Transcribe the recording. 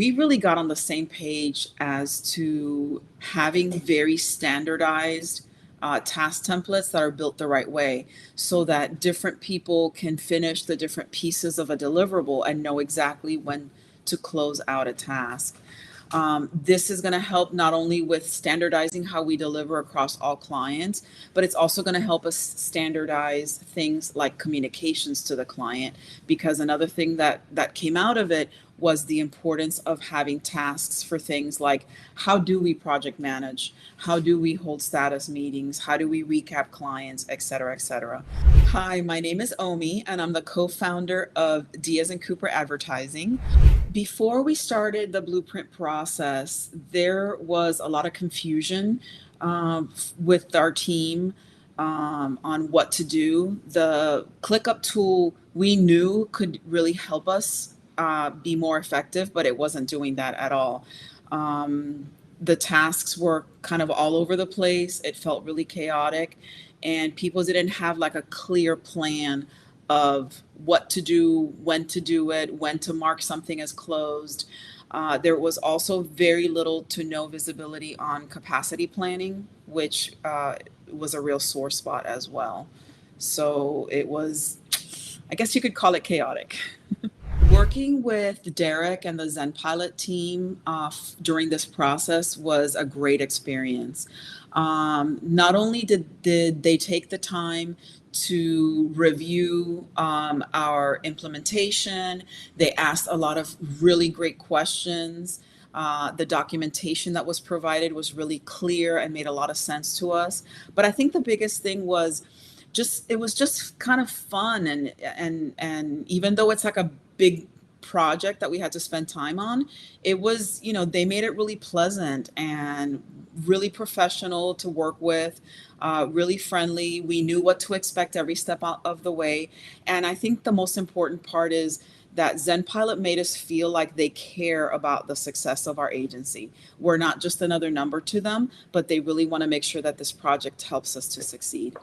we really got on the same page as to having very standardized task templates that are built the right way so that different people can finish the different pieces of a deliverable and know exactly when to close out a task. This is going to help not only with standardizing how we deliver across all clients, but it's also going to help us standardize things like communications to the client. Because another thing that came out of it was the importance of having tasks for things like how do we project manage, how do we hold status meetings, how do we recap clients, et cetera, et cetera. Hi, my name is Omi, and I'm the co-founder of Diaz Cooper Advertising. Before we started the blueprint process, there was a lot of confusion with our team on what to do. The ClickUp tool we knew could really help us be more effective, but it wasn't doing that at all. The tasks were kind of all over the place. It felt really chaotic, and people didn't have like a clear plan of what to do, when to do it, when to mark something as closed. There was also very little to no visibility on capacity planning, which was a real sore spot as well. So it was, I guess you could call it chaotic. Working with Derek and the ZenPilot team during this process was a great experience. Not only did they take the time to review our implementation, they asked a lot of really great questions. The documentation that was provided was really clear and made a lot of sense to us. But I think the biggest thing was it was just kind of fun, and even though it's like a big project that we had to spend time on, it was, they made it really pleasant and really professional to work with, really friendly. We knew what to expect every step of the way. And I think the most important part is that ZenPilot made us feel like they care about the success of our agency. We're not just another number to them, but they really want to make sure that this project helps us to succeed.